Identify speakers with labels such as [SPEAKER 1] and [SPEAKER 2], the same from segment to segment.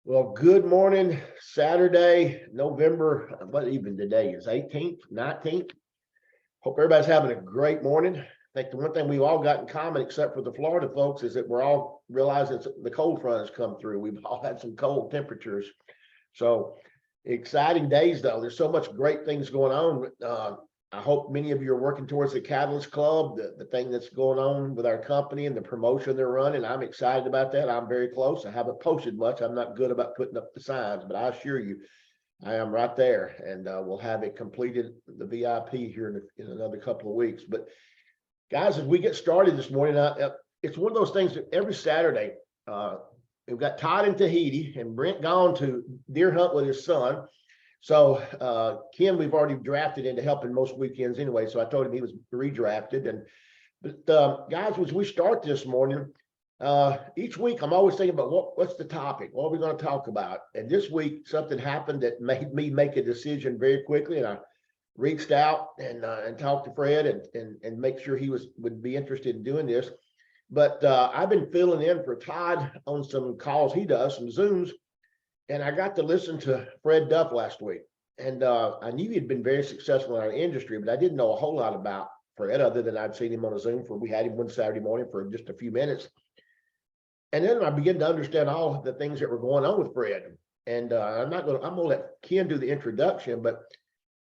[SPEAKER 1] Well, good morning, Saturday, November, what even today is 18th, 19th. Hope everybody's having a great morning. I think the one thing we've all got in common, except for the Florida folks, is that we're all realizing the cold front has come through. We've all had some cold temperatures. So exciting days, though. There's so much great things going on. I hope many of you are working towards the Catalyst Club, the thing that's going on with our company and the promotion they're running. I'm excited about that. I'm very close. I haven't posted much. I'm not good about putting up the signs, but I assure you, I am right there, and we'll have it completed, the VIP here in another couple of weeks. But guys, as we get started this morning, it's one of those things that every Saturday, we've got Todd in Tahiti and Brent gone to deer hunt with his son. So Ken, we've already drafted into helping most weekends anyway. So I told him he was redrafted. But guys, as we start this morning, each week I'm always thinking about what's the topic? What are we going to talk about? And this week something happened that made me make a decision very quickly. And I reached out and talked to Fred and make sure he would be interested in doing this. But I've been filling in for Todd on some calls he does, some Zooms. And I got to listen to Fred Duff last week. And I knew he'd been very successful in our industry, but I didn't know a whole lot about Fred other than I'd seen him on a Zoom we had him one Saturday morning for just a few minutes. And then I began to understand all of the things that were going on with Fred. And I'm gonna let Ken do the introduction, but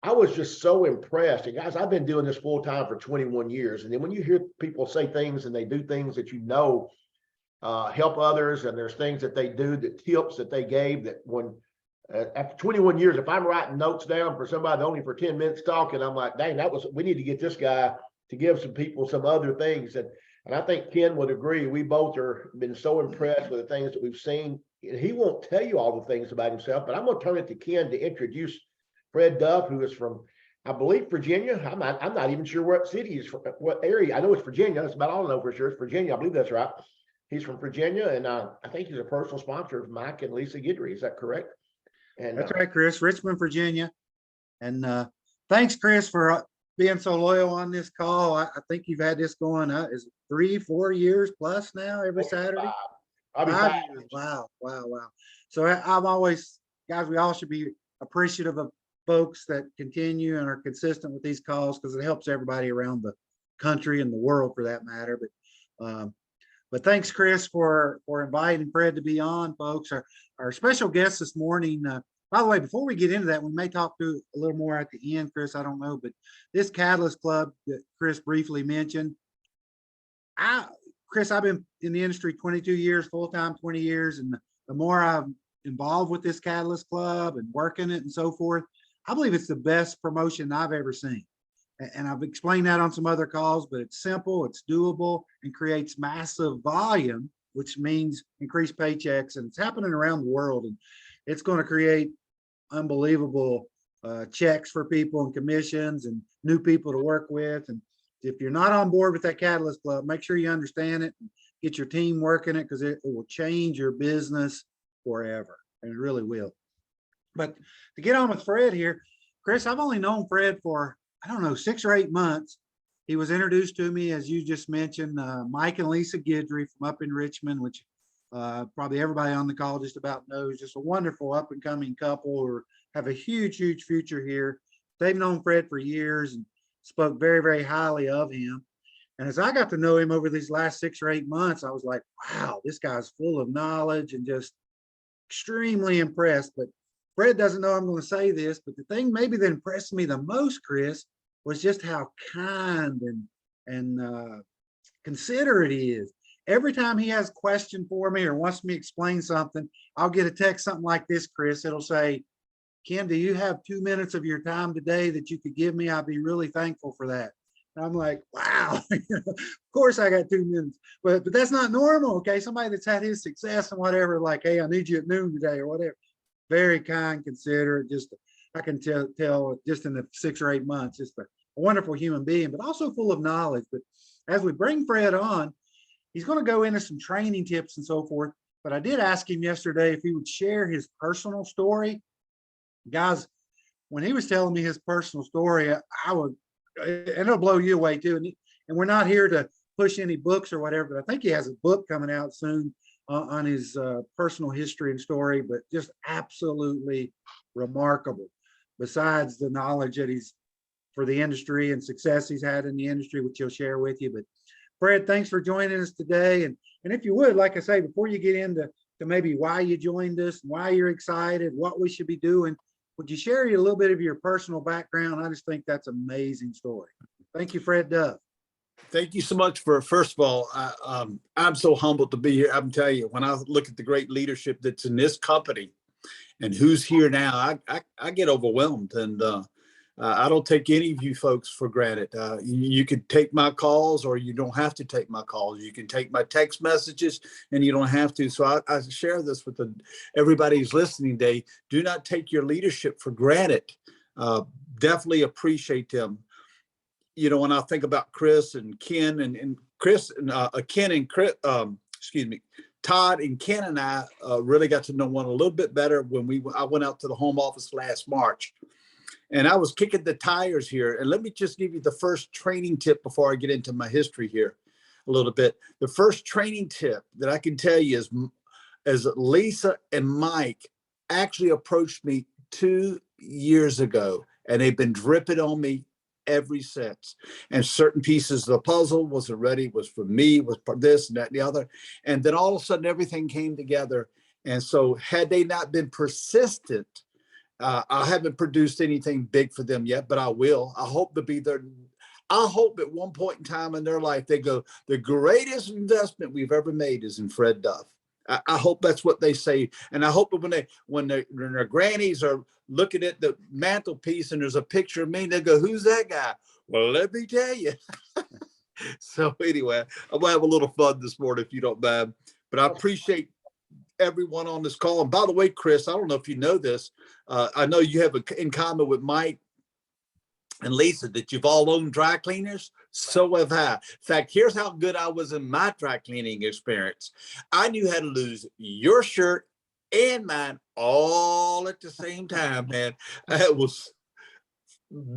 [SPEAKER 1] I was just so impressed. And guys, I've been doing this full time for 21 years. And then when you hear people say things and they do things that help others, and there's things that they do, the tips that they gave, that when after 21 years, if I'm writing notes down for somebody only for 10 minutes talking, I'm like, dang, we need to get this guy to give some people some other things. And I think Ken would agree. We both are been so impressed with the things that we've seen. He won't tell you all the things about himself, but I'm going to turn it to Ken to introduce Fred Duff, who is from, I believe, Virginia. I'm not even sure what city he's from, what area. I know it's Virginia. That's about all I know for sure. It's Virginia. I believe that's right. He's from Virginia, and I think he's a personal sponsor of Mike and Lisa Guidry. Is that correct? And
[SPEAKER 2] that's right, Chris. Richmond, Virginia. And thanks, Chris, for being so loyal on this call. I think you've had this going is it 3-4 years plus now every Saturday?
[SPEAKER 1] 5
[SPEAKER 2] years. Wow. So I'm always, guys, we all should be appreciative of folks that continue and are consistent with these calls, because it helps everybody around the country and the world for that matter. But thanks, Chris, for inviting Fred to be on, folks. Our special guest this morning, by the way, before we get into that, we may talk to a little more at the end, Chris, I don't know, but this Catalyst Club that Chris briefly mentioned, Chris, I've been in the industry 22 years, full-time 20 years, and the more I'm involved with this Catalyst Club and working it and so forth, I believe it's the best promotion I've ever seen. And I've explained that on some other calls, but it's simple, it's doable, and creates massive volume, which means increased paychecks. And it's happening around the world. And it's going to create unbelievable checks for people and commissions and new people to work with. And if you're not on board with that Catalyst Club, make sure you understand it and get your team working it, because it will change your business forever. And it really will. But to get on with Fred here, Chris, I've only known Fred for, I don't know, 6 or 8 months. He was introduced to me, as you just mentioned, Mike and Lisa Guidry from up in Richmond, which probably everybody on the call just about knows. Just a wonderful up and coming couple who have a huge future here. They've known Fred for years and spoke very, very highly of him. And as I got to know him over these last 6 or 8 months, I was like, wow, this guy's full of knowledge, and just extremely impressed. But Fred doesn't know I'm going to say this, but the thing maybe that impressed me the most, Chris, was just how kind and considerate he is. Every time he has a question for me or wants me to explain something, I'll get a text, something like this, Chris. It'll say, Ken, do you have 2 minutes of your time today that you could give me? I'd be really thankful for that. And I'm like, wow, of course I got 2 minutes, but that's not normal. Okay. Somebody that's had his success and whatever, like, hey, I need you at noon today or whatever. Very kind, considerate, just, I can tell just in the 6 or 8 months, just a wonderful human being, but also full of knowledge. But as we bring Fred on, he's going to go into some training tips and so forth. But I did ask him yesterday if he would share his personal story. Guys, when he was telling me his personal story, I would, and it'll blow you away too. And we're not here to push any books or whatever, but I think he has a book coming out soon on his personal history and story, but just absolutely remarkable. Besides the knowledge that he's for the industry and success he's had in the industry, which he'll share with you. But Fred, thanks for joining us today. And if you would, like I say, before you get into maybe why you joined us, why you're excited, what we should be doing, would you share a little bit of your personal background? I just think that's an amazing story. Thank you, Fred Duff.
[SPEAKER 3] Thank you so much for, first of all, I'm so humbled to be here. I'm telling you, when I look at the great leadership that's in this company and who's here now, I get overwhelmed. And I don't take any of you folks for granted. You could take my calls or you don't have to take my calls. You can take my text messages and you don't have to. So I share this with everybody who's listening today. Do not take your leadership for granted. Definitely appreciate them. You know, when I think about Chris and Ken and Chris and Ken and Chris, Todd and Ken and I really got to know one a little bit better when I went out to the home office last March. And I was kicking the tires here. And let me just give you the first training tip before I get into my history here a little bit. The first training tip that I can tell you is Lisa and Mike actually approached me 2 years ago, and they've been dripping on me ever since. And certain pieces of the puzzle wasn't ready, was for me, was for this and that and the other. And then all of a sudden everything came together. And so had they not been persistent, I haven't produced anything big for them yet, but I will. I hope to be there. I hope at one point in time in their life, they go, the greatest investment we've ever made is in Fred Duff. I hope that's what they say. And I hope that when their grannies are looking at the mantelpiece and there's a picture of me, they go, who's that guy? Well, let me tell you. So anyway, I'm gonna have a little fun this morning if you don't mind, but I appreciate everyone on this call. And by the way, Chris, I don't know if you know this. I know you have in common with Mike and Lisa that you've all owned dry cleaners. So have I. In fact, here's how good I was in my dry cleaning experience. I knew how to lose your shirt and mine all at the same time, man. It was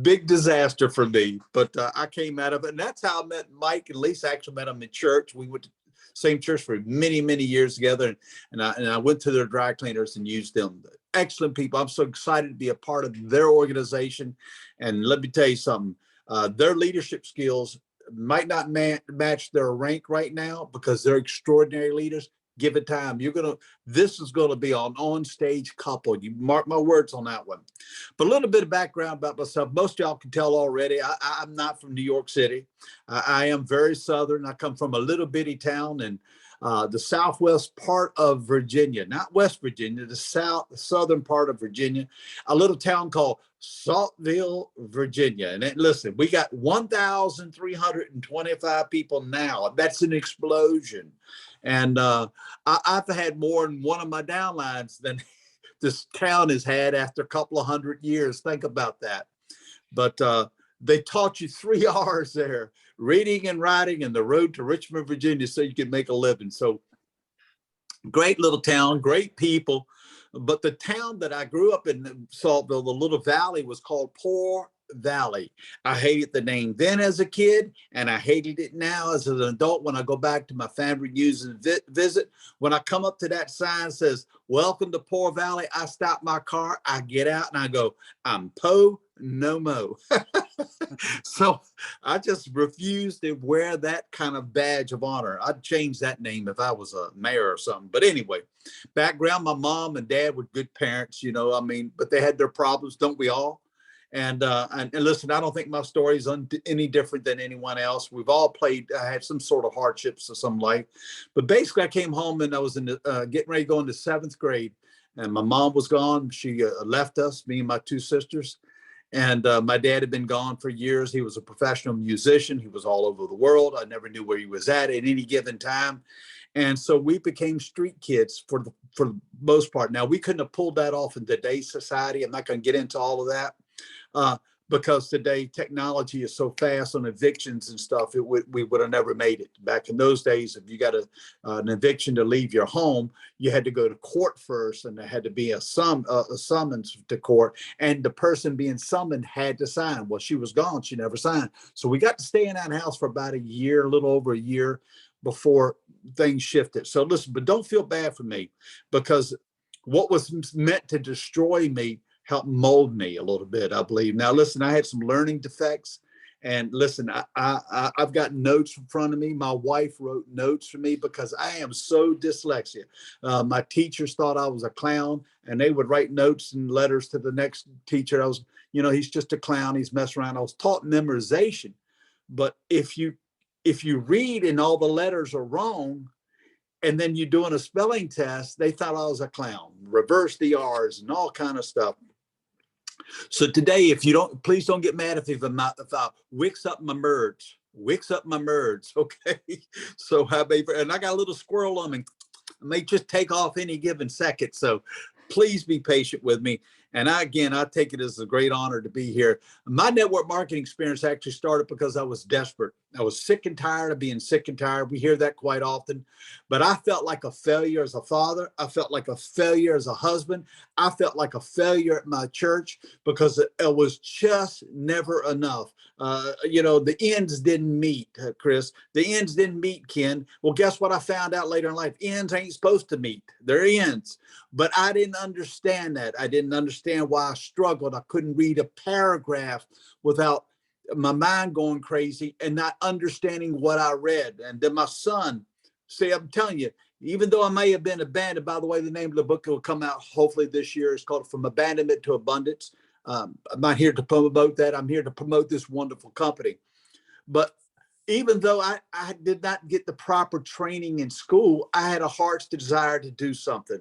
[SPEAKER 3] big disaster for me, but I came out of it. And that's how I met Mike and Lisa. Actually met them in church. We went to same church for many, many years together. And I went to their dry cleaners and used them. Excellent people. I'm so excited to be a part of their organization. And let me tell you something, their leadership skills might not match their rank right now because they're extraordinary leaders. Give it time. This is going to be an on-stage couple. You mark my words on that one. But a little bit of background about myself. Most of y'all can tell already, I'm not from New York City. I am very Southern. I come from a little bitty town in the southwest part of Virginia, not West Virginia, the southern part of Virginia, a little town called Saltville, Virginia. And listen, we got 1,325 people now. That's an explosion. And I've had more in one of my downlines than this town has had after a couple of 100 years. Think about that. But they taught you 3 R's there, reading and writing, and the road to Richmond, Virginia, so you could make a living. So great little town, great people. But the town that I grew up in, Saltville, the little valley, was called Poor Valley. I hated the name then as a kid, and I hated it now as an adult when I go back to my family reunions and visit. When I come up to that sign that says, welcome to Poor Valley, I stop my car, I get out, and I go, I'm Po no mo. So I just refused to wear that kind of badge of honor. I'd change that name if I was a mayor or something. But anyway, background, my mom and dad were good parents, but they had their problems, don't we all? And listen, I don't think my story is any different than anyone else. We've all had some sort of hardships of some life. But basically, I came home and I was getting ready to go into 7th grade. And my mom was gone. She left us, me and my 2 sisters. And my dad had been gone for years. He was a professional musician. He was all over the world. I never knew where he was at any given time. And so we became street kids for the most part. Now, we couldn't have pulled that off in today's society. I'm not going to get into all of that. Because today technology is so fast on evictions and stuff, we would have never made it. Back in those days, if you got an eviction to leave your home, you had to go to court first, and there had to be a summons to court, and the person being summoned had to sign. Well, she was gone; she never signed. So we got to stay in that house for about a year, a little over a year. before things shifted. So listen, but don't feel bad for me, because what was meant to destroy me helped mold me a little bit, I believe. Now, listen, I had some learning defects. And listen, I've got notes in front of me. My wife wrote notes for me because I am so dyslexic. My teachers thought I was a clown, and they would write notes and letters to the next teacher. I was, he's just a clown. He's messing around. I was taught memorization. But if you read and all the letters are wrong, and then you're doing a spelling test, they thought I was a clown. Reverse the R's and all kind of stuff. So today, if you don't, please don't get mad if I wicks up my merge, okay? So and I got a little squirrel on me. I may just take off any given second. So please be patient with me. And I take it as a great honor to be here. My network marketing experience actually started because I was desperate. I was sick and tired of being sick and tired. We hear that quite often, but I felt like a failure as a father. I felt like a failure as a husband. I felt like a failure at my church because it was just never enough. The ends didn't meet, Chris. The ends didn't meet, Ken. Well, guess what I found out later in life? Ends ain't supposed to meet. They're ends. But I didn't understand that. I didn't understand why I struggled. I couldn't read a paragraph without my mind going crazy and not understanding what I read. And then my son, see, I'm telling you, even though I may have been abandoned, by the way, the name of the book will come out hopefully this year. It's called From Abandonment to Abundance. I'm not here to promote that. I'm here to promote this wonderful company. But even though I did not get the proper training in school, I had a heart's desire to do something.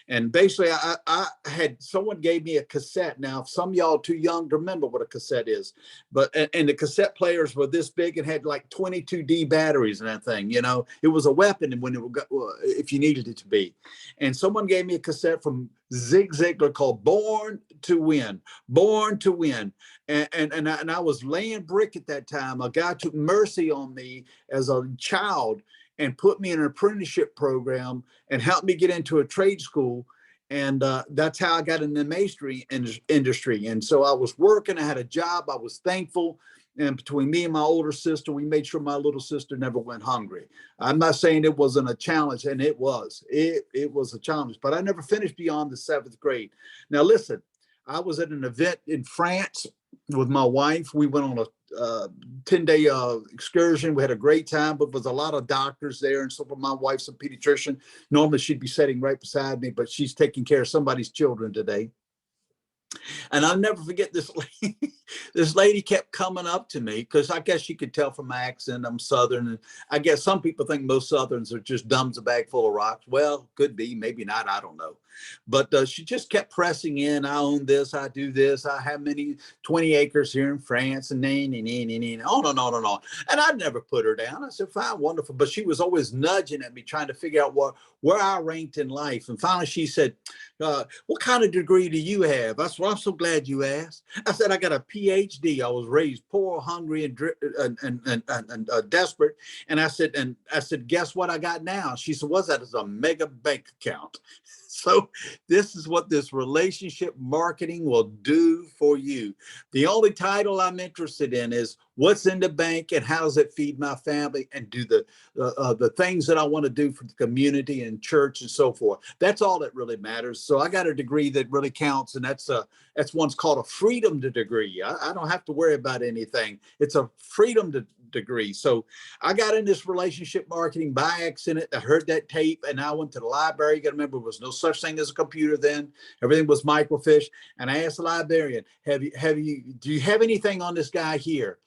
[SPEAKER 3] And basically, I had someone gave me a cassette. Now, some of y'all too young to remember what a cassette is, but and the cassette players were this big and had like 22D batteries and that thing. It was a weapon when if you needed it to be. And someone gave me a cassette from Zig Ziglar called "Born to Win." Born to Win. And I was laying brick at that time. A guy took mercy on me as a child and put me in an apprenticeship program and helped me get into a trade school. And that's how I got in the masonry industry. And so I was working, I had a job, I was thankful. And between me and my older sister, we made sure my little sister never went hungry. I'm not saying it wasn't a challenge, and it was. It was a challenge, but I never finished beyond the 7th grade. Now, listen, I was at an event in France with my wife. We went on a 10-day excursion. We had a great time, but there was a lot of doctors there. And so my wife's a pediatrician. Normally she'd be sitting right beside me, but she's taking care of somebody's children today. And I'll never forget this lady. This lady kept coming up to me because I guess she could tell from my accent I'm Southern. And I guess some people think most Southerns are just dumb as a bag full of rocks. Well, could be, maybe not. I don't know. But she just kept pressing in. I own this. I do this. I have 20 acres here in France, and on and on and on. And I'd never put her down. I said, fine, wonderful. But she was always nudging at me, trying to figure out where I ranked in life. And finally she said, what kind of degree do you have? I said, well, I'm so glad you asked. I said, I got a PhD. I was raised poor, hungry, and desperate. And I said, guess what I got now? She said, what's that? It's a mega bank account. So this is what this relationship marketing will do for you. The only title I'm interested in is what's in the bank and how does it feed my family and do the things that I want to do for the community and church and so forth. That's all that really matters. So I got a degree that really counts, and that's one's called a freedom degree. I don't have to worry about anything. It's a freedom degree. So I got in this relationship marketing by accident. I heard that tape and I went to the library. You got to remember, there was no such thing as a computer then. Everything was microfiche. And I asked the librarian, do you have anything on this guy here?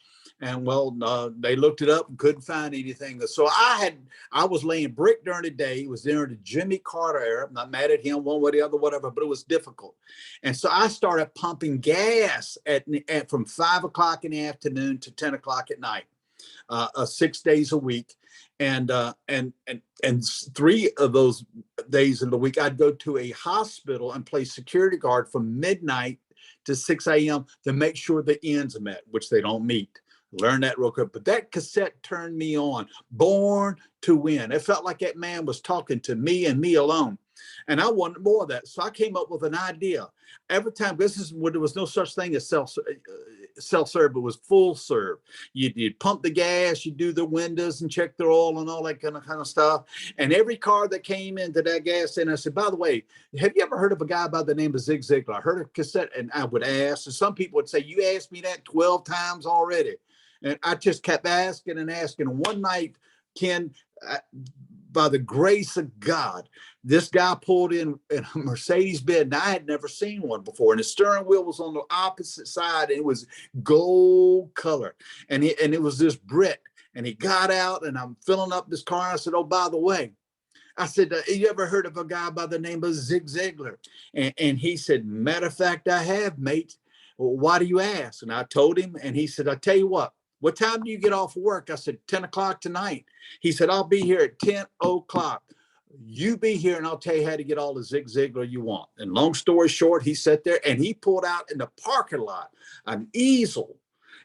[SPEAKER 3] And well, they looked it up and couldn't find anything. So I was laying brick during the day. It was during the Jimmy Carter era. I'm not mad at him one way or the other, whatever, but it was difficult. And so I started pumping gas from 5 o'clock in the afternoon to 10 o'clock at night, 6 days a week. And 3 of those days in the week, I'd go to a hospital and play security guard from midnight to 6 a.m. to make sure the ends are met, which they don't meet. Learn that real quick. But that cassette turned me on. Born to Win. It felt like that man was talking to me and me alone. And I wanted more of that. So I came up with an idea. Every time, this is when there was no such thing as self-serve, it was full serve. You'd pump the gas, you do the windows and check their oil and all that kind of stuff. And every car that came into that gas station, I said, by the way, have you ever heard of a guy by the name of Zig Ziglar? I heard a cassette, and I would ask, and some people would say, you asked me that 12 times already. And I just kept asking and asking. And one night, Ken, by the grace of God, this guy pulled in a Mercedes Benz, and I had never seen one before. And the steering wheel was on the opposite side, and it was gold color. And it was this Brit. And he got out, and I'm filling up this car. And I said, oh, by the way, I said, you ever heard of a guy by the name of Zig Ziglar? And he said, matter of fact, I have, mate. Well, why do you ask? And I told him, and he said, I tell you what time do you get off of work? I said, 10 o'clock tonight. He said, I'll be here at 10 o'clock. You be here and I'll tell you how to get all the Zig Ziglar you want. And long story short, he sat there and he pulled out in the parking lot an easel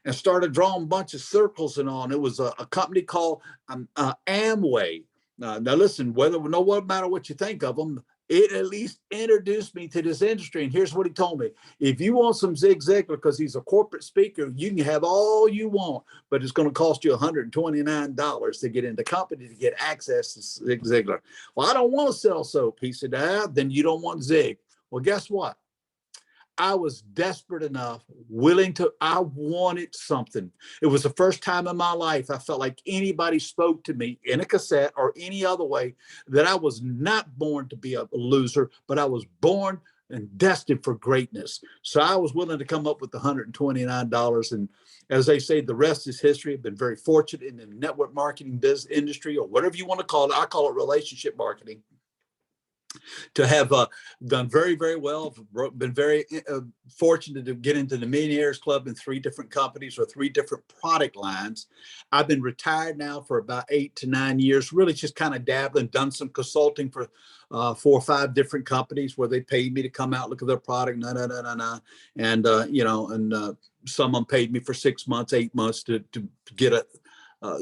[SPEAKER 3] and started drawing a bunch of circles and on. It was a company called Amway. Now listen, no matter what you think of them, it at least introduced me to this industry. And here's what he told me. If you want some Zig Ziglar, because he's a corporate speaker, you can have all you want, but it's going to cost you $129 to get in the company to get access to Zig Ziglar. Well, I don't want to sell soap. He said, then you don't want Zig. Well, guess what? I was desperate enough, I wanted something. It was the first time in my life I felt like anybody spoke to me in a cassette or any other way, that I was not born to be a loser, but I was born and destined for greatness. So I was willing to come up with the $129. And as they say, the rest is history. I've been very fortunate in the network marketing business industry, or whatever you want to call it. I call it relationship marketing, to have done very, very well. Been very fortunate to get into the Millionaires Club in 3 different companies or 3 different product lines. I've been retired now for about 8 to 9 years, really just kind of dabbling, done some consulting for 4 or 5 different companies where they paid me to come out, look at their product, and some of them paid me for 6 months, 8 months to get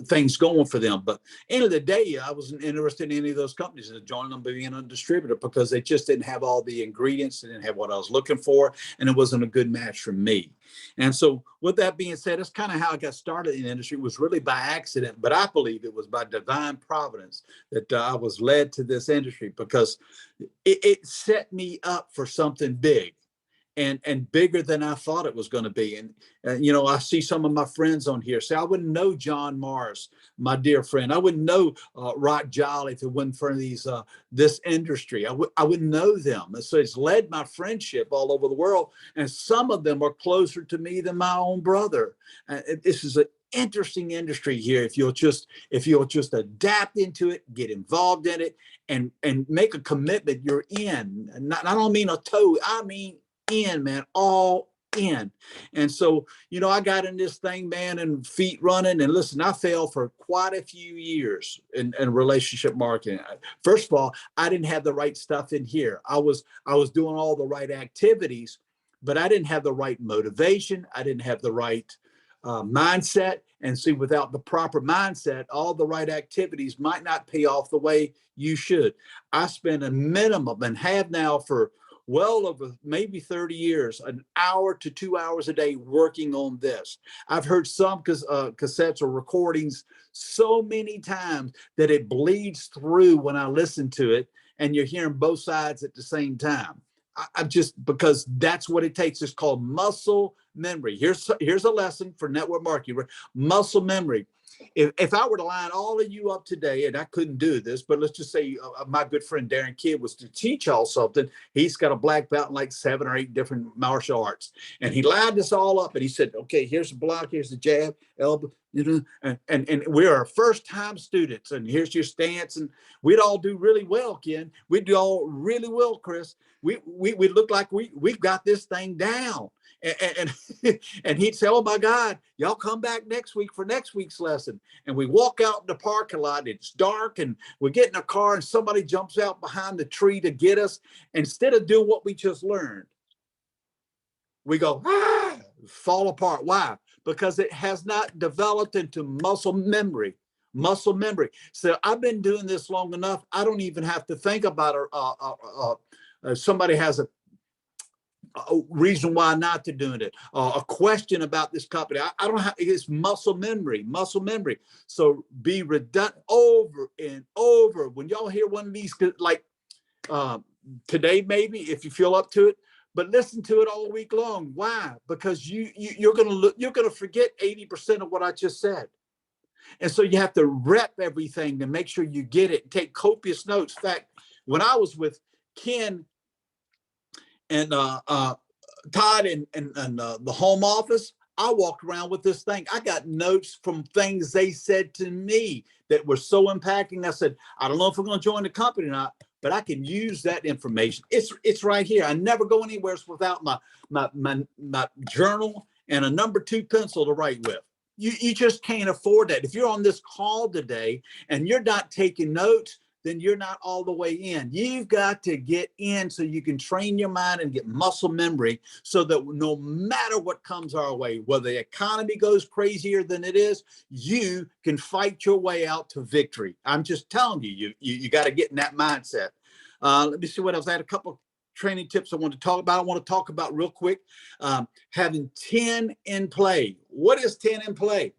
[SPEAKER 3] things going for them. But end of the day, I wasn't interested in any of those companies to join them being a distributor, because they just didn't have all the ingredients. They didn't have what I was looking for, and it wasn't a good match for me. And so with that being said, that's kind of how I got started in the industry. It was really by accident, but I believe it was by divine providence that I was led to this industry, because it set me up for something big. And bigger than I thought it was going to be. And, I see some of my friends on here say, I wouldn't know John Mars, my dear friend. I wouldn't know Rock Jolly if it wasn't for this industry. I wouldn't know them. And so it's led my friendship all over the world. And some of them are closer to me than my own brother. This is an interesting industry here. If you'll just adapt into it, get involved in it, and make a commitment, you're in. I don't mean a toe. I mean in, man, all in. And so, I got in this thing, man, and feet running. And listen, I failed for quite a few years in relationship marketing. First of all, I didn't have the right stuff in here. I was doing all the right activities, but I didn't have the right motivation. I didn't have the right mindset. And see, without the proper mindset, all the right activities might not pay off the way you should. I spent a minimum, and have now for well over maybe 30 years, an hour to 2 hours a day working on this. I've heard some cassettes or recordings so many times that it bleeds through when I listen to it, and you're hearing both sides at the same time. I just, because that's what it takes. It's called muscle memory. Here's a lesson for network marketing. Muscle memory. If I were to line all of you up today, and I couldn't do this, but let's just say my good friend Darren Kidd was to teach y'all something. He's got a black belt in like 7 or 8 different martial arts. And he lined us all up, and he said, okay, here's the block, here's the jab, elbow, and we're our first time students, and here's your stance. And we'd all do really well, Ken. We'd do all really well, Chris. We look like we've got this thing down. And he'd say, oh my God, y'all come back next week for next week's lesson. And we walk out in the parking lot, it's dark, and we get in a car, and somebody jumps out behind the tree to get us. Instead of doing what we just learned, we go, fall apart. Why? Because it has not developed into muscle memory. So I've been doing this long enough. I don't even have to think about somebody has a reason why not to doing it, a question about this company. I don't have, it's muscle memory. So be redundant over and over. When y'all hear one of these, like today, maybe if you feel up to it, but listen to it all week long. Why? Because you're gonna forget 80% of what I just said. And so you have to rep everything to make sure you get it. Take copious notes. In fact, when I was with Ken and Todd and the home office, I walked around with this thing. I got notes from things they said to me that were so impacting. I said, I don't know if we're going to join the company or not, but I can use that information. It's right here. I never go anywhere without my journal and a number 2 pencil to write with. You just can't afford that. If you're on this call today and you're not taking notes, then you're not all the way in. You've got to get in so you can train your mind and get muscle memory so that no matter what comes our way, whether the economy goes crazier than it is, you can fight your way out to victory. I'm just telling you, you got to get in that mindset. Let me see what else. I had a couple training tips I want to talk about. I want to talk about real quick, having 10 in play. What is 10 in play?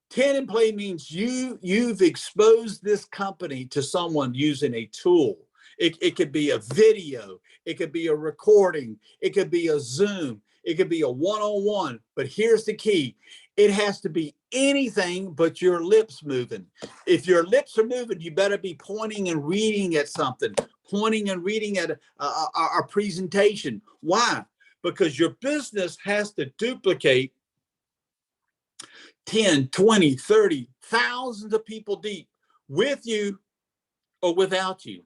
[SPEAKER 3] 10 in play means you've exposed this company to someone using a tool. It could be a video, it could be a recording, it could be a Zoom, it could be a one-on-one. But here's the key. It has to be anything but your lips moving. If your lips are moving, you better be pointing and reading at something, pointing and reading at our presentation. Why? Because your business has to duplicate 10, 20, 30, thousands of people deep with you or without you.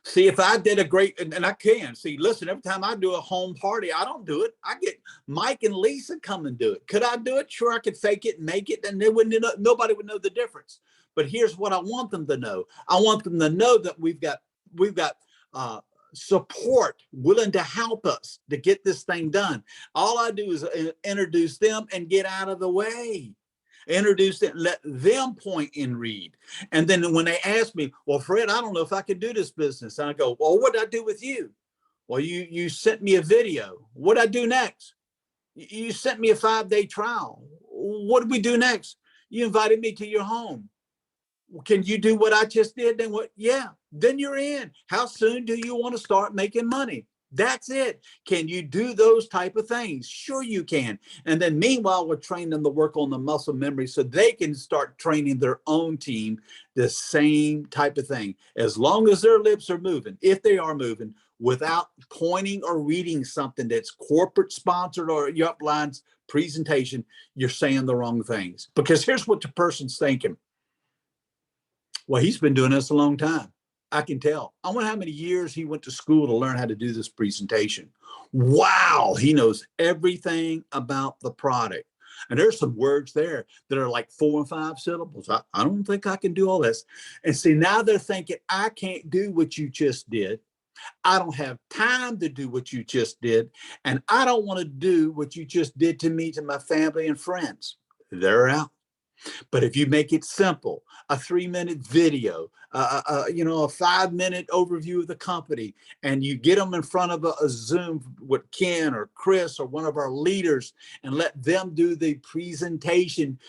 [SPEAKER 3] See, if I did a great, and I can, see, listen, every time I do a home party, I don't do it. I get Mike and Lisa come and do it. Could I do it? Sure, I could fake it and make it, and they wouldn't, nobody would know the difference. But here's what I want them to know. I want them to know that we've got support willing to help us to get this thing done. All I do is introduce them and get out of the way. Introduce them, let them point and read. And then when they ask me, well, Fred, I don't know if I can do this business. And I go, well, what did I do with you? Well, you sent me a video. What did I do next? You sent me a 5-day trial. What did we do next? You invited me to your home. Can you do what I just did? Then what? Yeah, then you're in. How soon do you want to start making money? That's it. Can you do those type of things? Sure you can. And then meanwhile, we're training them to work on the muscle memory so they can start training their own team the same type of thing. As long as their lips are moving, if they are moving, without pointing or reading something that's corporate sponsored or your upline's presentation, you're saying the wrong things. Because here's what the person's thinking. Well, he's been doing this a long time. I can tell. I wonder how many years he went to school to learn how to do this presentation. Wow, he knows everything about the product. And there's some words there that are like 4 and 5 syllables. I don't think I can do all this. And see, now they're thinking, I can't do what you just did. I don't have time to do what you just did. And I don't want to do what you just did to me, to my family and friends. They're out. But if you make it simple, a 3-minute video, a 5-minute overview of the company, and you get them in front of a Zoom with Ken or Chris or one of our leaders and let them do the presentation.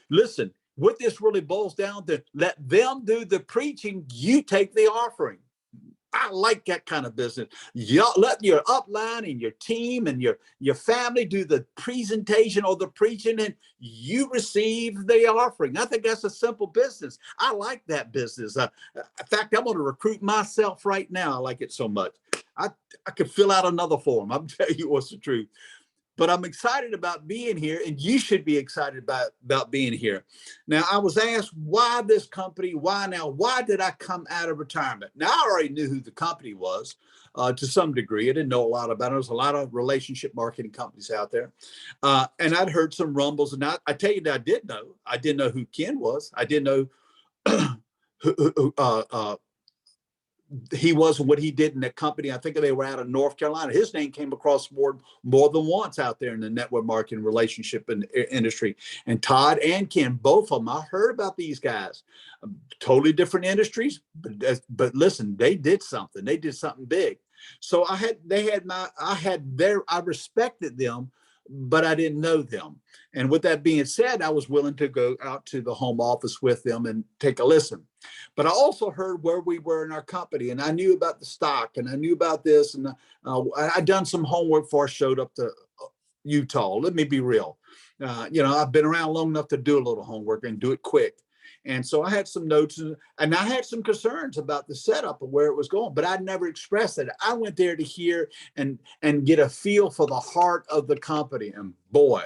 [SPEAKER 3] Listen, what this really boils down to, let them do the preaching, you take the offering. I like that kind of business. Y'all let your upline and your team and your family do the presentation or the preaching, and you receive the offering. I think that's a simple business. I like that business. In fact, I'm going to recruit myself right now. I like it so much. I could fill out another form. I'm telling you what's the truth. But I'm excited about being here, and you should be excited about being here. Now, I was asked, why this company? Why now? Why did I come out of retirement? Now, I already knew who the company was to some degree. I didn't know a lot about it. There's a lot of relationship marketing companies out there. And I'd heard some rumbles. And I tell you that I did know. I didn't know who Ken was. I didn't know who he was and what he did in that company. I think they were out of North Carolina. His name came across more than once out there in the network marketing relationship industry. And Todd and Ken, both of them, I heard about these guys. Totally different industries, but listen, they did something. They did something big. So I respected them, but I didn't know them. And with that being said, I was willing to go out to the home office with them and take a listen. But I also heard where we were in our company, and I knew about the stock, and I knew about this, and I'd done some homework before I showed up to Utah. Let me be real. I've been around long enough to do a little homework and do it quick. And so I had some notes, and I had some concerns about the setup of where it was going, but I never expressed it. I went there to hear and get a feel for the heart of the company. And boy,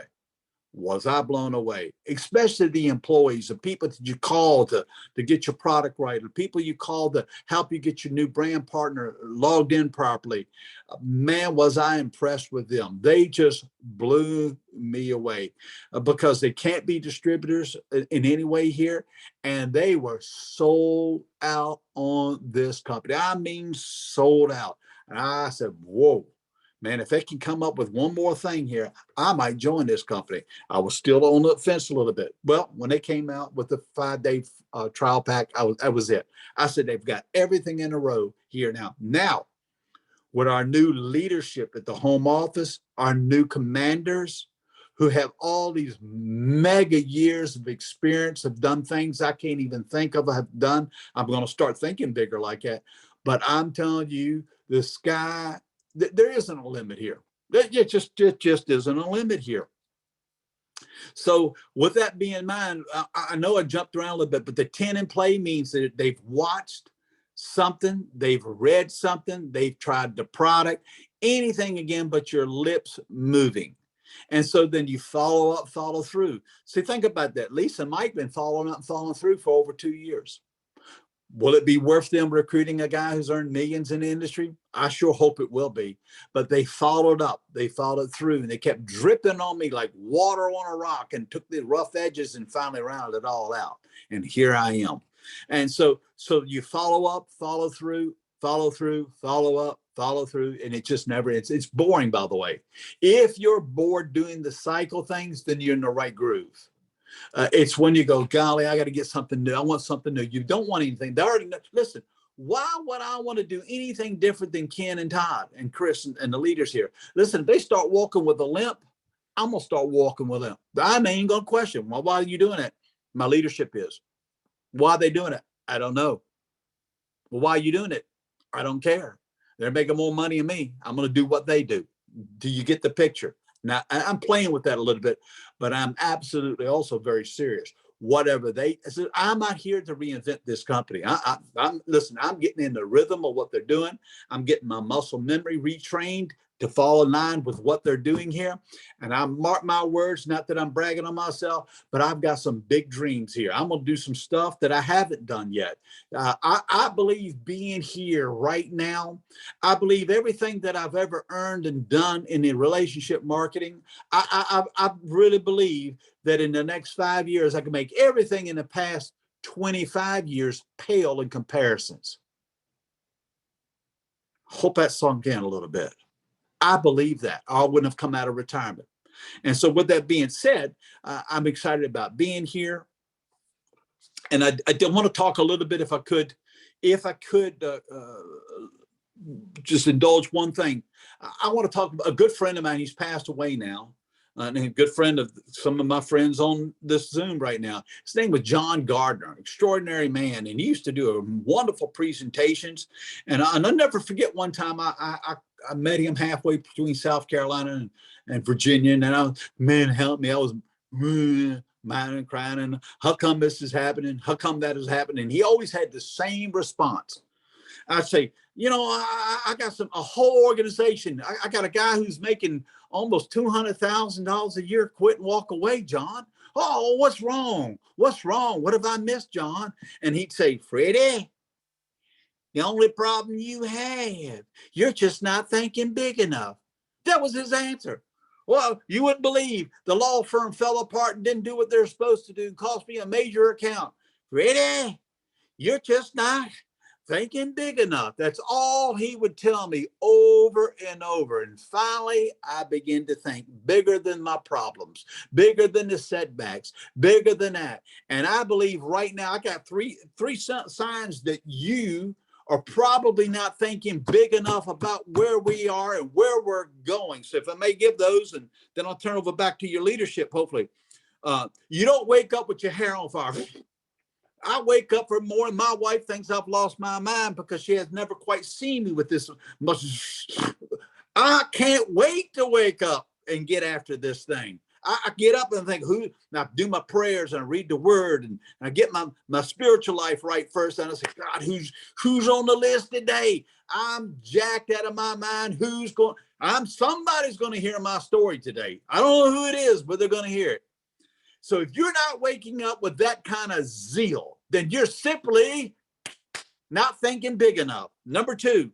[SPEAKER 3] was I blown away, especially the employees, the people that you call to get your product right, the people you call to help you get your new brand partner logged in properly. Man, was I impressed with them. They just blew me away because they can't be distributors in any way here. And they were sold out on this company. I mean, sold out. And I said, whoa. Man, if they can come up with one more thing here, I might join this company. I was still on the fence a little bit. Well, when they came out with the 5-day trial pack, that was it. I said, they've got everything in a row here now. Now, with our new leadership at the home office, our new commanders who have all these mega years of experience, have done things I can't even think of, have done. I'm going to start thinking bigger like that. But I'm telling you, the sky, there isn't a limit here. It just isn't a limit here. So with that being in mind, I know I jumped around a little bit, but the 10 in play means that they've watched something, they've read something, they've tried the product, anything again but your lips moving. And so then you follow up, follow through. See, think about that. Lisa and Mike been following up and following through for over 2 years. Will it be worth them recruiting a guy who's earned millions in the industry? I sure hope it will be. But they followed up, they followed through, and they kept dripping on me like water on a rock and took the rough edges and finally rounded it all out. And here I am. And so you follow up, follow through, follow through, follow up, follow through, and it just never, it's boring, by the way. If you're bored doing the cycle things, then you're in the right groove. It's when you go, golly, I got to get something new. I want something new. You don't want anything. They already know. Listen, why would I want to do anything different than Ken and Todd and Chris and the leaders here? Listen, if they start walking with a limp, I'm going to start walking with them. I ain't going to question, well, why are you doing it? My leadership is. Why are they doing it? I don't know. Well, why are you doing it? I don't care. They're making more money than me. I'm going to do what they do. Do you get the picture? Now, I'm playing with that a little bit, but I'm absolutely also very serious. Whatever I'm not here to reinvent this company. Listen, I'm getting in the rhythm of what they're doing. I'm getting my muscle memory retrained to fall in line with what they're doing here. And I mark my words, not that I'm bragging on myself, but I've got some big dreams here. I'm going to do some stuff that I haven't done yet. I believe being here right now, I believe everything that I've ever earned and done in the relationship marketing, I really believe that in the next 5 years, I can make everything in the past 25 years pale in comparisons. Hope that sunk in a little bit. I believe that. I wouldn't have come out of retirement. And so with that being said, I'm excited about being here. And I did want to talk a little bit, if I could just indulge one thing. I want to talk about a good friend of mine. He's passed away now. And a good friend of some of my friends on this Zoom right now. His name was John Gardner, extraordinary man. And he used to do wonderful presentations. And I'll never forget one time I met him halfway between South Carolina and Virginia. And I was, man, help me. I was mine and crying. And how come this is happening? How come that is happening? And he always had the same response. I'd say, I got a whole organization. I got a guy who's making almost $200,000 a year. Quit and walk away, John. Oh, what's wrong? What's wrong? What have I missed, John? And he'd say, Freddie, the only problem you have, you're just not thinking big enough. That was his answer. Well, you wouldn't believe the law firm fell apart and didn't do what they're supposed to do. Cost me a major account. Freddie, you're just not thinking big enough. That's all he would tell me over and over. And finally, I began to think bigger than my problems, bigger than the setbacks, bigger than that. And I believe right now I got three signs that you are probably not thinking big enough about where we are and where we're going. So if I may give those, and then I'll turn over back to your leadership, hopefully. You don't wake up with your hair on fire. I wake up for more, and my wife thinks I've lost my mind because she has never quite seen me with this much. I can't wait to wake up and get after this thing. I get up and think, who, and I do my prayers and I read the word, and I get my spiritual life right first. And I say, God, who's on the list today? I'm jacked out of my mind. Somebody's going to hear my story today. I don't know who it is, but they're going to hear it. So if you're not waking up with that kind of zeal, then you're simply not thinking big enough. Number two,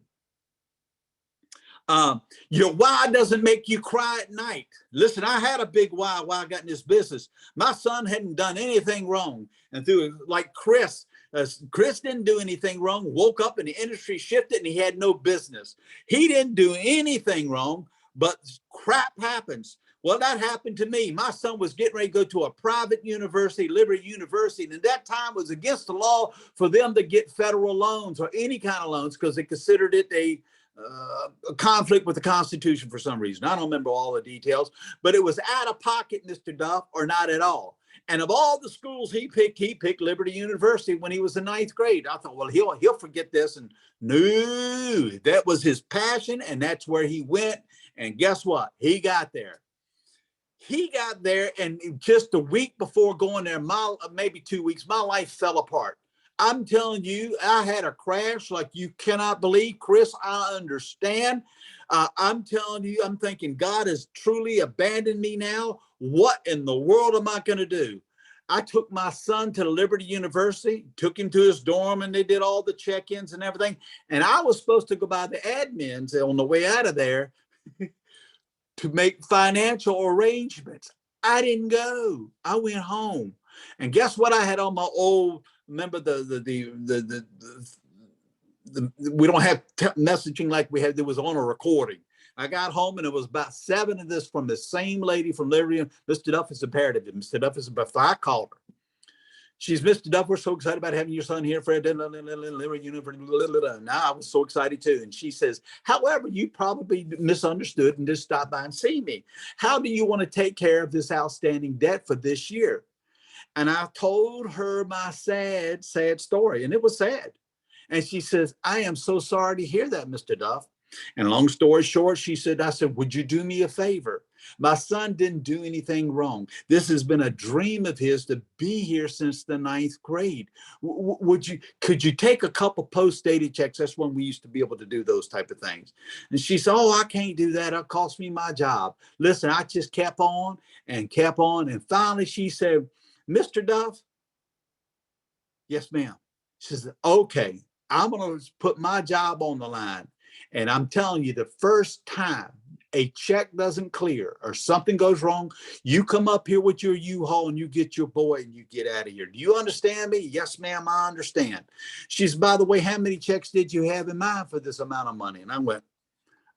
[SPEAKER 3] your why doesn't make you cry at night. Listen, I had a big why I got in this business. My son hadn't done anything wrong. And through like Chris didn't do anything wrong, woke up and the industry shifted and he had no business. He didn't do anything wrong, but crap happens. Well, that happened to me. My son was getting ready to go to a private university, Liberty University, and at that time it was against the law for them to get federal loans or any kind of loans because they considered it a conflict with the Constitution for some reason. I don't remember all the details, but it was out of pocket, Mr. Duff, or not at all. And of all the schools he picked Liberty University when he was in ninth grade. I thought, well, he'll forget this. And no, that was his passion, and that's where he went. And guess what? He got there. And just a week before going there, maybe 2 weeks, my life fell apart. I'm telling you, I had a crash like you cannot believe. Chris, I understand. I'm telling you, I'm thinking God has truly abandoned me now. What in the world am I going to do? I took my son to Liberty University, took him to his dorm, and they did all the check-ins and everything. And I was supposed to go by the admins on the way out of there to make financial arrangements. I didn't go. I went home. And guess what I had on my old, remember we don't have messaging like we had. It was on a recording. I got home and it was about 7 of this from the same lady from Liberty. Mr. Duff is imperative. Mr. Duff is imperative. I called her. She's, Mr. Duff, we're so excited about having your son here for Liberty University. Now I was so excited too. And she says, however, you probably misunderstood and just stopped by and see me. How do you want to take care of this outstanding debt for this year? And I told her my sad story, and it was sad. And she says, I am so sorry to hear that, Mr. Duff. And long story short, I said, would you do me a favor? My son didn't do anything wrong. This has been a dream of his to be here since the 9th grade. Could you take a couple post-dated checks? That's when we used to be able to do those type of things. And she said, oh, I can't do that. It'll cost me my job. Listen, I just kept on and kept on. And finally she said, Mr. Duff, yes, ma'am. She said, okay, I'm going to put my job on the line. And I'm telling you, the first time a check doesn't clear or something goes wrong, you come up here with your U-Haul and you get your boy and you get out of here. Do you understand me? Yes, ma'am, I understand. She's, by the way, how many checks did you have in mind for this amount of money? And I went,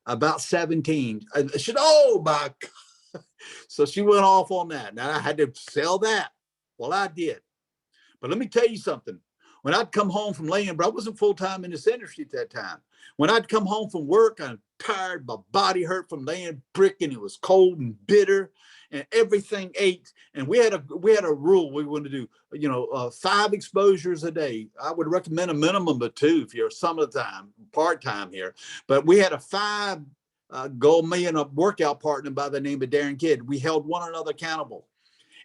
[SPEAKER 3] about 17. I said, oh, my God. So she went off on that. Now I had to sell that. Well, I did. But let me tell you something. When I'd come home from laying, I wasn't full-time in this industry at that time. When I'd come home from work, I'm tired, my body hurt from laying brick, and it was cold and bitter, and everything ached. And we had a rule we wanted to do, 5 exposures a day. I would recommend a minimum of 2 if you're some of the time, part-time here. But we had a 5 goal, me and a workout partner by the name of Darren Kidd. We held one another accountable.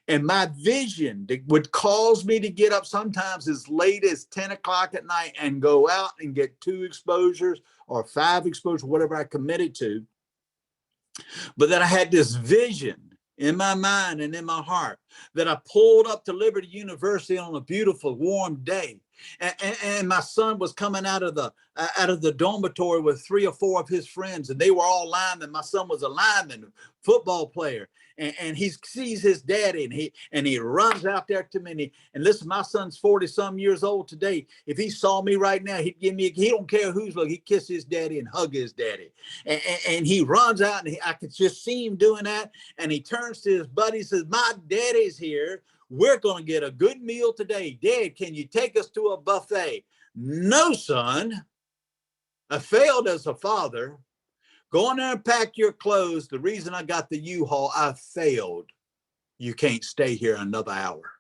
[SPEAKER 3] And my vision that would cause me to get up sometimes as late as 10 o'clock at night and go out and get 2 exposures or 5 exposures, whatever I committed to. But then I had this vision in my mind and in my heart that I pulled up to Liberty University on a beautiful warm day. And my son was coming out of the dormitory with 3 or 4 of his friends, and they were all linemen. My son was a lineman, football player, and he sees his daddy, and he runs out there to me. And listen, my son's 40-some years old today. If he saw me right now, he'd give me. He don't care who's looking. He'd kiss his daddy and hug his daddy. And he runs out, and I could just see him doing that. And he turns to his buddy and says, "My daddy's here. We're going to get a good meal today. Dad, can you take us to a buffet?" "No, son. I failed as a father. Go in there and pack your clothes. The reason I got the U-Haul, I failed. You can't stay here another hour.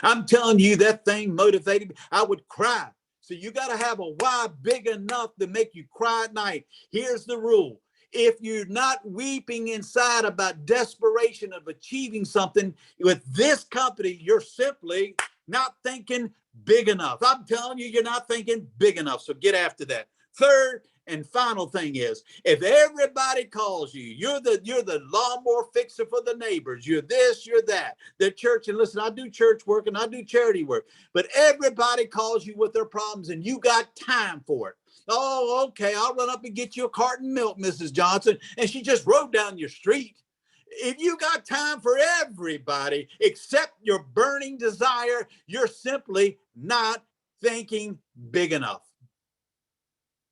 [SPEAKER 3] I'm telling you, that thing motivated me. I would cry. So you got to have a why big enough to make you cry at night. Here's the rule. If you're not weeping inside about desperation of achieving something with this company, you're simply not thinking big enough. I'm telling you, you're not thinking big enough. So get after that. Third and final thing is, if everybody calls you, you're the lawnmower fixer for the neighbors, you're this, you're that, the church, and listen, I do church work and I do charity work, but everybody calls you with their problems and you got time for it. Oh, okay, I'll run up and get you a carton of milk, Mrs. Johnson. And she just rode down your street. If you got time for everybody except your burning desire, you're simply not thinking big enough.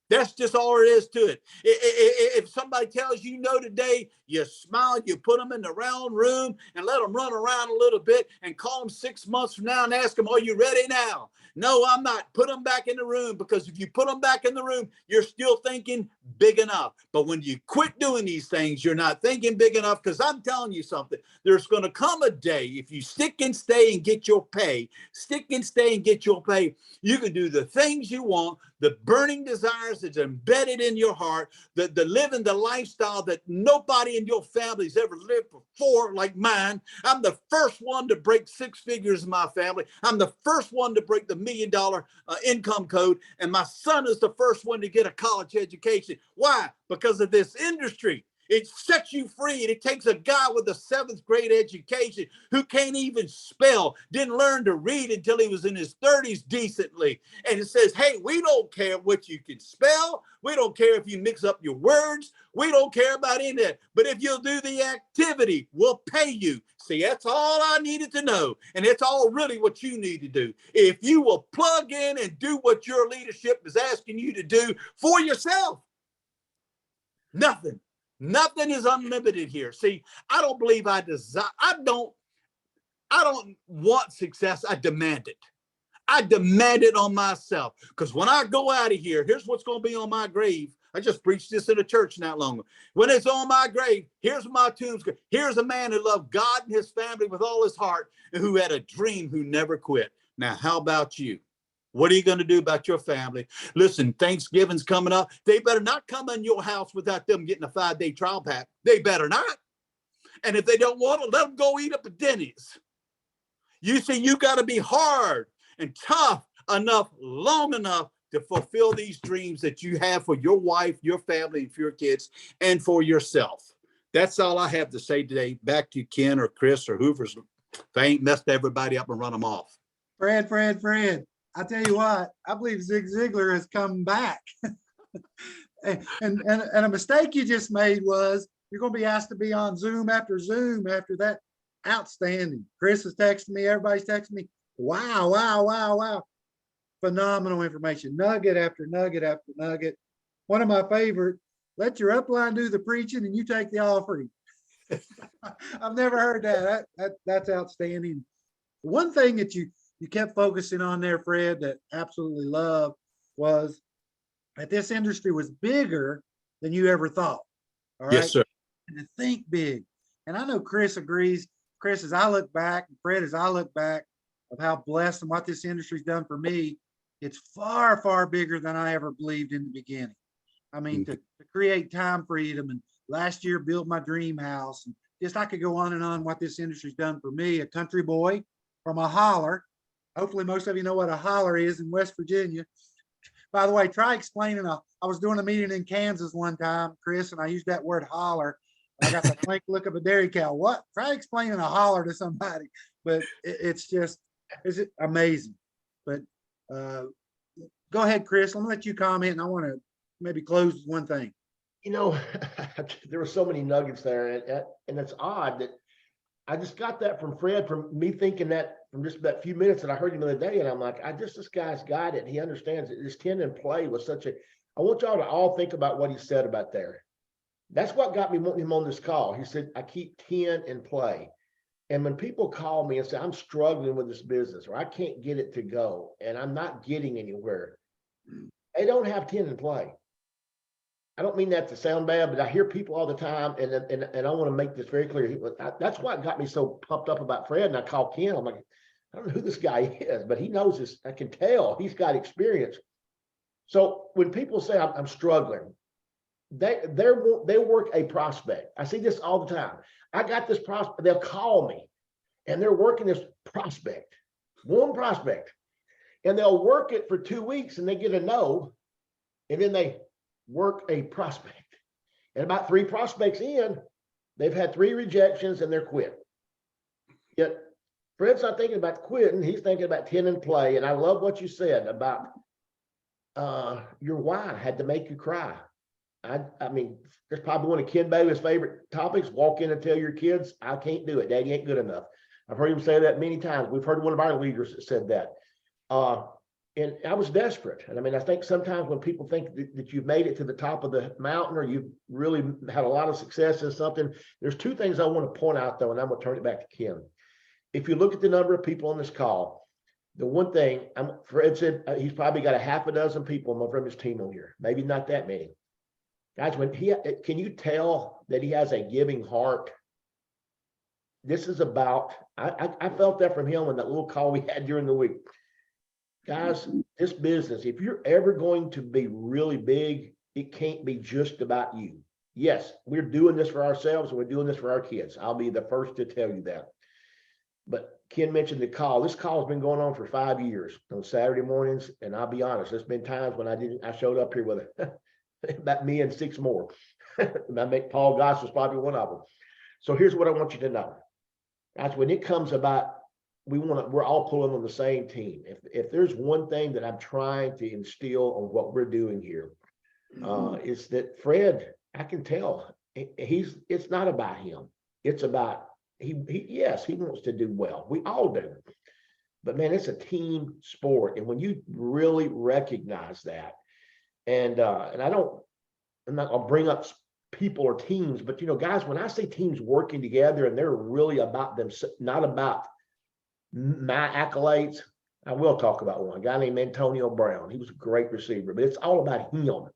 [SPEAKER 3] That's just all it is to it. If somebody tells you no today, you smile, you put them in the round room and let them run around a little bit and call them 6 months from now and ask them, are you ready now? No, I'm not. Put them back in the room, because if you put them back in the room, you're still thinking big enough. But when you quit doing these things, you're not thinking big enough, because I'm telling you something. There's going to come a day, if you stick and stay and get your pay, you can do the things you want, the burning desires that's embedded in your heart, the living the lifestyle that nobody in your family's ever lived before, like mine. I'm the first one to break 6 figures in my family. I'm the first one to break the $1 million income code. And my son is the first one to get a college education. Why? Because of this industry. It sets you free. And it takes a guy with a 7th grade education who can't even spell, didn't learn to read until he was in his 30s decently. And it says, hey, we don't care what you can spell. We don't care if you mix up your words. We don't care about any of that. But if you'll do the activity, we'll pay you. See, that's all I needed to know. And it's all really what you need to do. If you will plug in and do what your leadership is asking you to do for yourself, Nothing is unlimited here. See, I don't believe I don't want success. I demand it. I demand it on myself. Because when I go out of here, here's what's going to be on my grave. I just preached this in a church not long ago. When it's on my grave, here's my tombstone. Here's a man who loved God and his family with all his heart and who had a dream, who never quit. Now, how about you? What are you going to do about your family? Listen, Thanksgiving's coming up. They better not come in your house without them getting a 5-day trial pack. They better not. And if they don't want to, let them go eat up at Denny's. You see, you got to be hard and tough enough, long enough to fulfill these dreams that you have for your wife, your family, and for your kids, and for yourself. That's all I have to say today. Back to Ken or Chris or whoever's, if I ain't messed everybody up and run them off.
[SPEAKER 2] Fred. I tell you what, I believe Zig Ziglar has come back. and a mistake you just made was you're going to be asked to be on Zoom after that. Outstanding. Chris is texting me. Everybody's texting me. Wow. Phenomenal information. Nugget after nugget after nugget. One of my favorite, let your upline do the preaching and you take the offering. I've never heard that. That's outstanding. One thing that you kept focusing on there, Fred, that absolutely loved was that this industry was bigger than you ever thought. All right.
[SPEAKER 3] Yes, sir.
[SPEAKER 2] And to think big. And I know Chris agrees. Chris, as I look back, and Fred, as I look back of how blessed and what this industry's done for me, it's far, far bigger than I ever believed in the beginning. I mean, to create time freedom and last year build my dream house. And just I could go on and on what this industry's done for me, a country boy from a holler. Hopefully most of you know what a holler is in West Virginia. By the way, try explaining, I was doing a meeting in Kansas one time, Chris, and I used that word holler. I got the blank look of a dairy cow. What? Try explaining a holler to somebody. But it's amazing. But go ahead, Chris. Let me let you comment, and I want to maybe close with one thing.
[SPEAKER 1] You know, there were so many nuggets there, and it's odd that I just got that from Fred, from me thinking that from just about a few minutes that I heard him the other day, and I'm like, this guy's got it. He understands it. This 10 and play was such a. I want y'all to all think about what he said about there. That's what got me wanting him on this call. He said, I keep 10 in play. And when people call me and say, I'm struggling with this business, or I can't get it to go, and I'm not getting anywhere, they don't have 10 in play. I don't mean that to sound bad, but I hear people all the time, and I want to make this very clear. That's what got me so pumped up about Fred. And I called Ken. I'm like, I don't know who this guy is, but he knows this. I can tell he's got experience. So when people say I'm struggling, they work a prospect. I see this all the time. I got this prospect. They'll call me, and they're working this prospect, one prospect, and they'll work it for 2 weeks, and they get a no, and then they work a prospect. And about 3 prospects in, they've had 3 rejections, and they're quit. Yet Fred's not thinking about quitting. He's thinking about 10 in play. And I love what you said about your why had to make you cry. I mean, that's probably one of Ken Bailey's favorite topics. Walk in and tell your kids, I can't do it. Daddy ain't good enough. I've heard him say that many times. We've heard one of our leaders that said that. And I was desperate. And I mean, I think sometimes when people think that you've made it to the top of the mountain, or you've really had a lot of success in something, there's 2 things I want to point out, though, and I'm going to turn it back to Ken. If you look at the number of people on this call, the one thing, Fred said he's probably got a half a dozen people from his team on here, maybe not that many. Guys, can you tell that he has a giving heart? This is about, I felt that from him in that little call we had during the week. Guys, this business, if you're ever going to be really big, it can't be just about you. Yes, we're doing this for ourselves, and we're doing this for our kids. I'll be the first to tell you that. But Ken mentioned the call. This call has been going on for 5 years on Saturday mornings. And I'll be honest, there's been times when I showed up here with about me and 6 more. Paul Goss was probably one of them. So here's what I want you to know. That's when it comes about, we're all pulling on the same team. If there's one thing that I'm trying to instill on what we're doing here, is that Fred, I can tell it's not about him. It's about, yes, he wants to do well. We all do. But man, it's a team sport. And when you really recognize that, and I'm not gonna bring up people or teams, but guys, when I see teams working together and they're really about them, not about my accolades, I will talk about one, a guy named Antonio Brown. He was a great receiver, but it's all about him.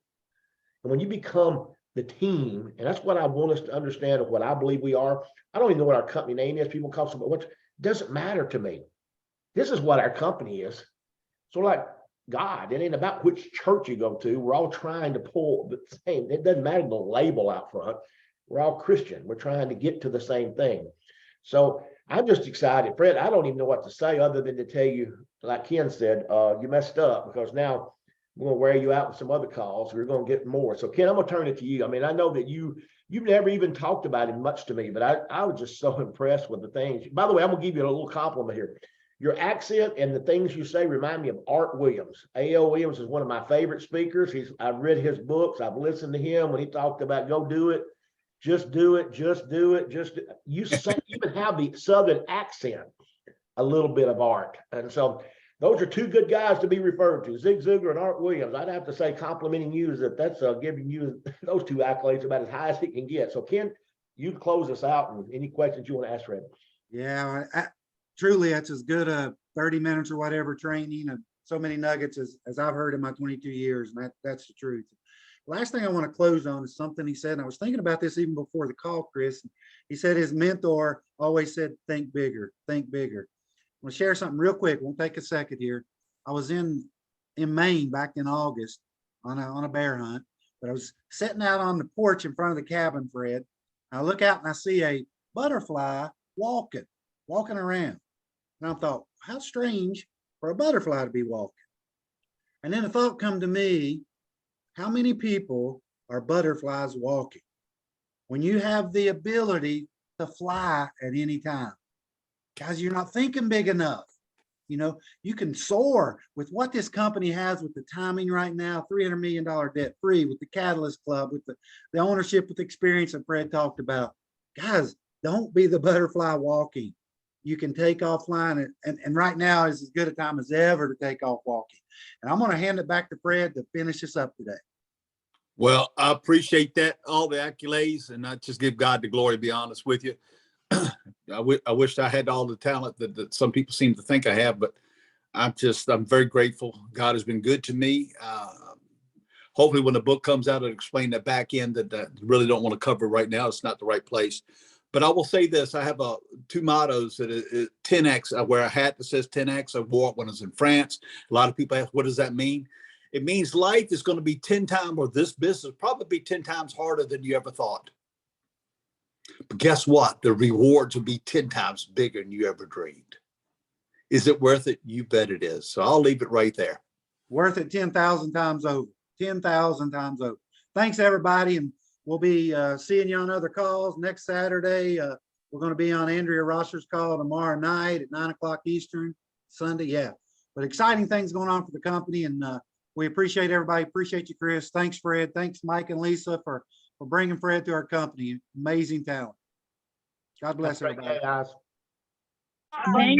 [SPEAKER 1] And when you become the team, and that's what I want us to understand of what I believe we are. I don't even know what our company name is. People call something, what doesn't matter to me. This is what our company is. So like God, it ain't about which church you go to. We're all trying to pull the same. It doesn't matter the label out front. We're all Christian. We're trying to get to the same thing. So I'm just excited. Fred, I don't even know what to say other than to tell you, like Ken said, you messed up, because now we're going to wear you out with some other calls. We're going to get more. So Ken, I'm going to turn it to you. I mean, I know that you've never even talked about him much to me, but I was just so impressed with the things. By the way, I'm going to give you a little compliment here. Your accent and the things you say remind me of Art Williams. A.L. Williams is one of my favorite speakers. I've read his books. I've listened to him when he talked about go do it, just do it, just do it, just do it. You even have the Southern accent, a little bit of Art. And so those are 2 good guys to be referred to, Zig Ziglar and Art Williams. I'd have to say complimenting you is that's giving you those 2 accolades about as high as it can get. So Ken, you close us out, and any questions you want to ask Fred.
[SPEAKER 2] Yeah, truly, that's as good a 30 minutes or whatever training and so many nuggets as I've heard in my 22 years. And that's the truth. Last thing I want to close on is something he said, and I was thinking about this even before the call, Chris. He said his mentor always said, think bigger, think bigger. I'm going to share something real quick. Won't take a second here. I was in Maine back in August on a bear hunt, but I was sitting out on the porch in front of the cabin, Fred. I look out and I see a butterfly walking around. And I thought, how strange for a butterfly to be walking. And then a thought come to me, how many people are butterflies walking? When you have the ability to fly at any time, guys, you're not thinking big enough. You can soar with what this company has with the timing right now, $300 million debt free, with the Catalyst Club, with the ownership with experience that Fred talked about. Guys, don't be the butterfly walking. You can take off flying, and right now is as good a time as ever to take off walking. And I'm going to hand it back to Fred to finish this up today.
[SPEAKER 3] Well, I appreciate that, all the accolades, and I just give God the glory, to be honest with you. I wish I had all the talent that some people seem to think I have, but I'm very grateful. God has been good to me. hopefully when the book comes out, it'll explain the back end that I really don't want to cover right now. It's not the right place. But I will say this, I have two mottos that is 10X. I wear a hat that says 10X. I wore it when I was in France. A lot of people ask, what does that mean? It means life is going to be 10 times, or this business probably be 10 times harder than you ever thought. But guess what? The rewards will be 10 times bigger than you ever dreamed. Is it worth it? You bet it is. So I'll leave it right there.
[SPEAKER 2] Worth it 10,000 times over, 10,000 times over. Thanks, everybody. And we'll be seeing you on other calls next Saturday. We're going to be on Andrea Rosser's call tomorrow night at 9 o'clock Eastern, Sunday. Yeah, but exciting things going on for the company. And we appreciate everybody. Appreciate you, Chris. Thanks, Fred. Thanks, Mike and Lisa, for bringing Fred to our company. Amazing talent. God bless
[SPEAKER 1] That's right,
[SPEAKER 2] everybody.
[SPEAKER 1] guys.
[SPEAKER 4] Thank